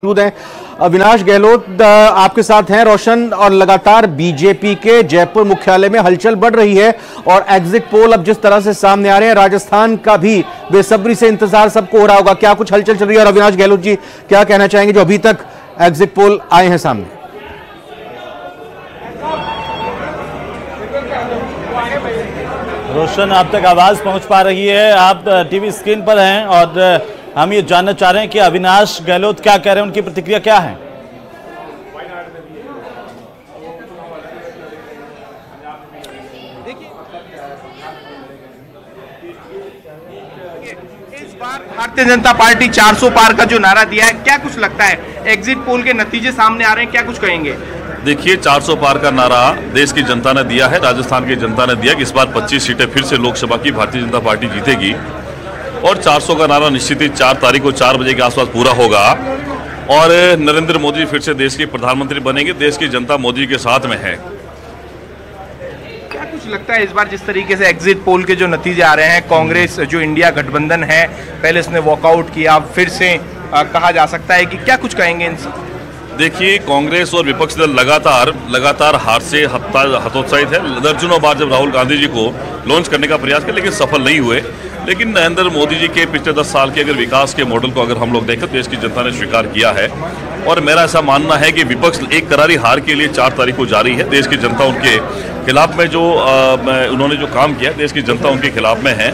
मौजूद हैं अविनाश गहलोत आपके साथ हैं। रोशन, और लगातार बीजेपी के जयपुर मुख्यालय में हलचल बढ़ रही है और एग्जिट पोल अब जिस तरह से सामने आ रहे हैं, राजस्थान का भी बेसब्री से इंतजार सबको हो रहा होगा। क्या कुछ हलचल चल रही है और अविनाश गहलोत जी क्या कहना चाहेंगे जो अभी तक एग्जिट पोल आए हैं सामने? रोशन, आप तक आवाज पहुंच पा रही है? आप टीवी स्क्रीन पर हैं और हम ये जानना चाह रहे हैं कि अविनाश गहलोत क्या कह रहे हैं, उनकी प्रतिक्रिया क्या है? इस बार भारतीय जनता पार्टी 400 पार का जो नारा दिया है, क्या कुछ लगता है? एग्जिट पोल के नतीजे सामने आ रहे हैं, क्या कुछ कहेंगे? देखिए, 400 पार का नारा देश की जनता ने दिया है, राजस्थान की जनता ने दिया कि इस बार 25 सीटें फिर से लोकसभा की भारतीय जनता पार्टी जीतेगी और 400 का नारा निश्चित ही 4 तारीख को 4 बजे के आसपास पूरा होगा और नरेंद्र मोदी फिर से देश के प्रधानमंत्री बनेंगे। देश की जनता मोदी के साथ में है। क्या कुछ लगता है इस बार जिस तरीके से एग्जिट पोल के जो नतीजे आ रहे हैं, कांग्रेस जो इंडिया गठबंधन है, पहले इसने वॉकआउट किया, फिर से कहा जा सकता है कि क्या कुछ कहेंगे इनसे? देखिए, कांग्रेस और विपक्ष दल लगातार हार से हतोत्साहित है। दर्जनों बार जब राहुल गांधी जी को लॉन्च करने का प्रयास किया लेकिन सफल नहीं हुए। लेकिन नरेंद्र मोदी जी के पिछले 10 साल के अगर विकास के मॉडल को अगर हम लोग देखें तो देश की जनता ने स्वीकार किया है और मेरा ऐसा मानना है कि विपक्ष एक करारी हार के लिए 4 तारीख को जारी है। देश की जनता उनके खिलाफ में जो उन्होंने जो काम किया, देश की जनता उनके खिलाफ में है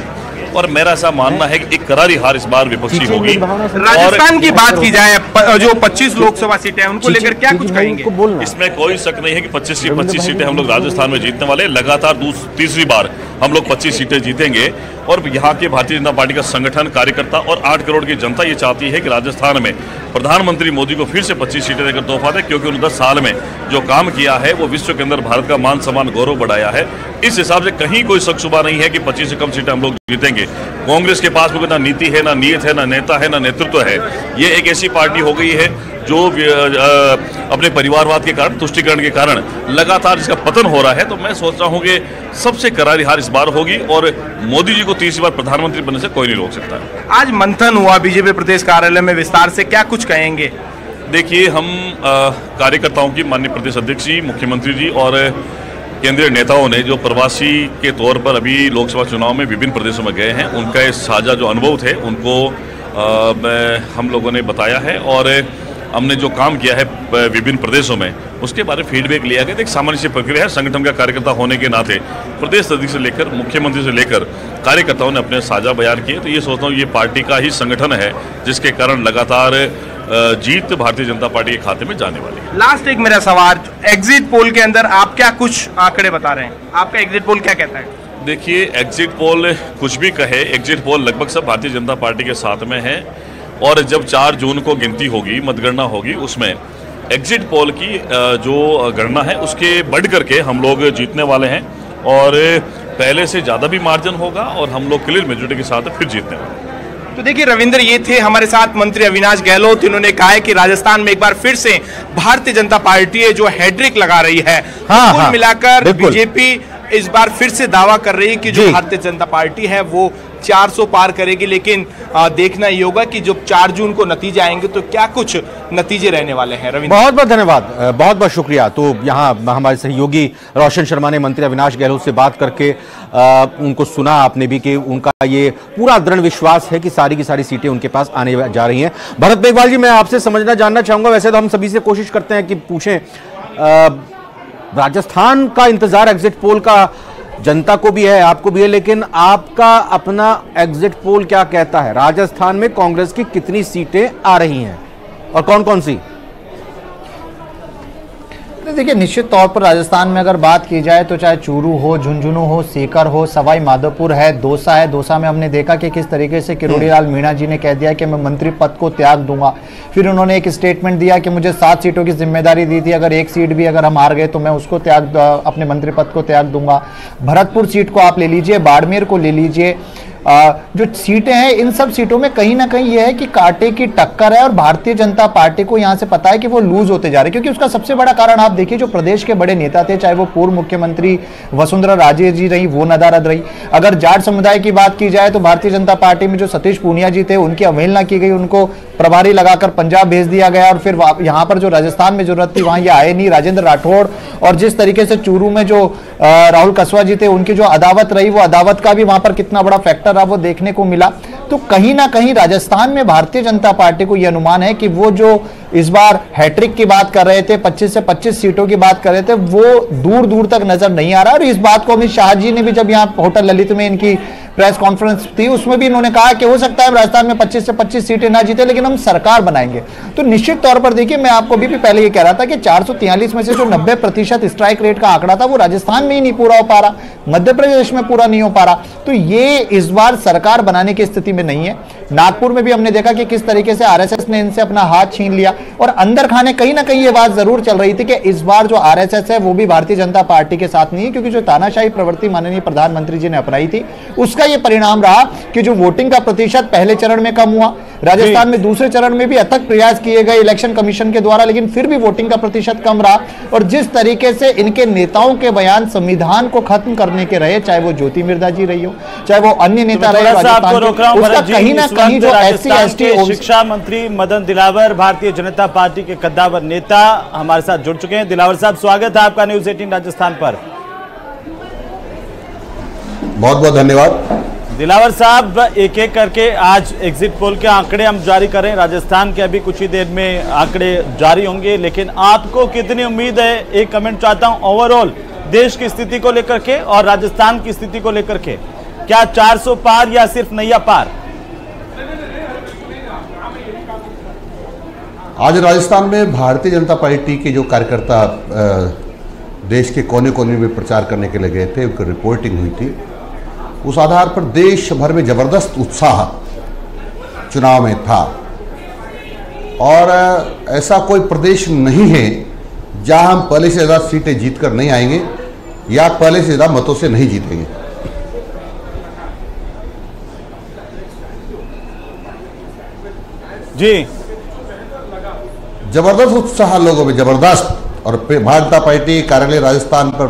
और मेरा ऐसा मानना है कि एक करारी हार इस बार विपक्षी होगी। राजस्थान की बात की जाए, जो 25 लोकसभा सीटें हैं उनको लेकर क्या कुछ कहेंगे? इसमें कोई शक नहीं है कि 25 सीटें हम लोग राजस्थान में जीतने वाले। लगातार तीसरी बार हम लोग 25 सीटें जीतेंगे और यहाँ के भारतीय जनता पार्टी का संगठन, कार्यकर्ता और 8 करोड़ की जनता ये चाहती है कि राजस्थान में प्रधानमंत्री मोदी को फिर से 25 सीटें देकर तोहफा दे, क्योंकि उन्होंने 10 साल में जो काम किया है वो विश्व के अंदर भारत का मान सम्मान गौरव बढ़ाया है। इस हिसाब से कहीं कोई शक शुबा नहीं है कि 25 से कम सीटें हम लोग जीतेंगे। कांग्रेस के पास में ना नीति है, ना नीयत है, ना नेता है, ना नेतृत्व है। ये एक ऐसी पार्टी हो गई है जो अपने परिवारवाद के कारण, तुष्टिकरण के कारण लगातार इसका पतन हो रहा है। तो मैं सोच रहा हूँ कि सबसे करारी हार इस बार होगी और मोदी जी को तीसरी बार प्रधानमंत्री बनने से कोई नहीं रोक सकता। आज मंथन हुआ बीजेपी प्रदेश कार्यालय में, विस्तार से क्या कुछ कहेंगे? देखिए, हम कार्यकर्ताओं की, माननीय प्रदेश अध्यक्ष जी, मुख्यमंत्री जी और केंद्रीय नेताओं ने जो प्रवासी के तौर पर अभी लोकसभा चुनाव में विभिन्न प्रदेशों में गए हैं, उनका ये साझा जो अनुभव थे उनको हम लोगों ने बताया है और हमने जो काम किया है विभिन्न प्रदेशों में उसके बारे में फीडबैक लिया गया। एक सामान्य सी प्रक्रिया है, संगठन का कार्यकर्ता होने के नाते प्रदेश अध्यक्ष से लेकर मुख्यमंत्री से लेकर कार्यकर्ताओं ने अपने साझा बयान किए। तो ये सोचता हूँ ये पार्टी का ही संगठन है जिसके कारण लगातार जीत भारतीय जनता पार्टी के खाते में जाने वाली है। लास्ट एक मेरा सवाल, एग्जिट पोल के अंदर आप क्या कुछ आंकड़े बता रहे हैं? आपका एग्जिट पोल क्या कहता है? देखिए, एग्जिट पोल कुछ भी कहे, एग्जिट पोल लगभग सब भारतीय जनता पार्टी के साथ में है और जब 4 जून को गिनती होगी, मतगणना होगी, उसमें एग्जिट पोल की जो गणना है उसके बढ़ करके हम लोग जीतने वाले हैं और पहले से ज़्यादा भी मार्जिन होगा और हम लोग क्लियर मेजॉरिटी के साथ फिर जीतने वाले हैं। तो देखिए रविंद्र, ये थे हमारे साथ मंत्री अविनाश गहलोत। इन्होंने कहा है कि राजस्थान में एक बार फिर से भारतीय जनता पार्टी है जो हैट्रिक लगा रही है। कुल मिलाकर बीजेपी इस बार फिर से दावा कर रही है कि जो भारतीय जनता पार्टी है वो 400 पार करेगी। लेकिन देखना ये होगा कि जब 4 जून को नतीजे आएंगे तो क्या कुछ नतीजे रहने वाले हैं। रविंद्र, बहुत बहुत धन्यवाद, बहुत बहुत शुक्रिया। तो यहाँ हमारे सहयोगी रोशन शर्मा ने मंत्री अविनाश गहलोत से बात करके उनको सुना आपने भी कि उनका ये पूरा दृढ़ विश्वास है कि सारी की सारी सीटें उनके पास आने जा रही हैं। भरत मेघवाल जी, मैं आपसे जानना चाहूंगा, वैसे तो हम सभी से कोशिश करते हैं कि पूछें, राजस्थान का इंतजार एग्जिट पोल का जनता को भी है, आपको भी है, लेकिन आपका अपना एग्जिट पोल क्या कहता है? राजस्थान में कांग्रेस की कितनी सीटें आ रही हैं और कौन कौन सी? देखिए, निश्चित तौर पर राजस्थान में अगर बात की जाए तो चाहे चूरू हो, झुंझुनू हो, सीकर हो, सवाई माधोपुर है, दौसा है। दौसा में हमने देखा कि किस तरीके से किरोड़ी लाल मीणा जी ने कह दिया कि मैं मंत्री पद को त्याग दूंगा। फिर उन्होंने एक स्टेटमेंट दिया कि मुझे 7 सीटों की जिम्मेदारी दी थी, अगर एक सीट भी अगर हम हार गए तो मैं उसको अपने मंत्री पद को त्याग दूंगा। भरतपुर सीट को आप ले लीजिए, बाड़मेर को ले लीजिए, जो सीटें हैं इन सब सीटों में कहीं ना कहीं यह है कि कांटे की टक्कर है और भारतीय जनता पार्टी को यहां से पता है कि वो लूज होते जा रहे हैं। क्योंकि उसका सबसे बड़ा कारण आप देखिए, जो प्रदेश के बड़े नेता थे, चाहे वो पूर्व मुख्यमंत्री वसुंधरा राजे जी रही, वो नदारद रही। अगर जाट समुदाय की बात की जाए तो भारतीय जनता पार्टी में जो सतीश पूनिया जी थे उनकी अवहेलना की गई, उनको प्रभारी लगाकर पंजाब भेज दिया गया और फिर यहाँ पर जो राजस्थान में जरूरत थी वहां ये आए नहीं। राजेंद्र राठौड़ और जिस तरीके से चूरू में जो राहुल कसवा जी थे उनकी जो अदावत रही, वो अदावत का भी वहां पर कितना बड़ा फैक्टर रहा वो देखने को मिला। तो कहीं ना कहीं राजस्थान में भारतीय जनता पार्टी को यह अनुमान है कि वो जो इस बार हैट्रिक की बात कर रहे थे, 25 से 25 सीटों की बात कर रहे थे, वो दूर दूर तक नजर नहीं आ रहा। और इस बात को अमित शाह जी ने भी जब यहाँ होटल ललित में इनकी प्रेस कॉन्फ्रेंस थी उसमें भी इन्होंने कहा कि हो सकता है राजस्थान में 25 से 25 सीटें ना जीते लेकिन हम सरकार बनाएंगे। तो निश्चित तौर पर देखिए, मैं आपको भी पहले ये कह रहा था कि 443 में से जो 90% स्ट्राइक रेट का आंकड़ा था वो राजस्थान में ही नहीं पूरा हो पा रहा, मध्य प्रदेश में पूरा नहीं हो पा रहा। तो ये इस बार सरकार बनाने की स्थिति में नहीं है। नागपुर में भी हमने देखा कि किस तरीके से आरएसएस ने इनसे अपना हाथ छीन लिया और अंदर खाने कहीं ना कहीं ये बात जरूर चल रही थी कि इस बार जो आरएसएस है वो भी भारतीय जनता पार्टी के साथ नहीं है, क्योंकि जो तानाशाही प्रवृत्ति माननीय प्रधानमंत्री जी ने अपनाई थी उसका ये परिणाम रहा कि जो वोटिंग का प्रतिशत पहले चरण में कम हुआ, राजस्थान में दूसरे चरण में भी अथक प्रयास किए गए इलेक्शन कमीशन के द्वारा, लेकिन फिर भी वोटिंग का प्रतिशत कम रहा। और जिस तरीके से इनके नेताओं के बयान संविधान को खत्म करने के रहे, चाहे वो ज्योति मिर्धा जी रही हो, चाहे वो अन्य नेता रहे राजस्थान के, उसका कहीं ना कहीं जो SC/ST शिक्षा मंत्री मदन दिलावर भारतीय जनता पार्टी के कद्दावर नेता हमारे साथ जुड़ चुके हैं। दिलावर साहब, स्वागत है आपका न्यूज़ 18 राजस्थान पर। बहुत बहुत धन्यवाद। दिलावर साहब, एक एक करके आज एग्जिट पोल के आंकड़े हम जारी कर रहे हैं। राजस्थान के अभी कुछ ही देर में आंकड़े जारी होंगे, लेकिन आपको कितनी उम्मीद है? एक कमेंट चाहता हूं ओवरऑल देश की स्थिति को लेकर के और राजस्थान की स्थिति को लेकर के, क्या 400 पार या सिर्फ नैया पार? आज राजस्थान में भारतीय जनता पार्टी के जो कार्यकर्ता देश के कोने कोने में प्रचार करने के लिए गए थे, उनकी रिपोर्टिंग हुई थी। उस आधार पर देश भर में जबरदस्त उत्साह चुनाव में था और ऐसा कोई प्रदेश नहीं है जहां हम पहले से ज़्यादा सीटें जीतकर नहीं आएंगे या पहले से ज़्यादा मतों से नहीं जीतेंगे। जी, जबरदस्त उत्साह लोगों में, जबरदस्त। और भारतीय जनता पार्टी कार्यालय राजस्थान पर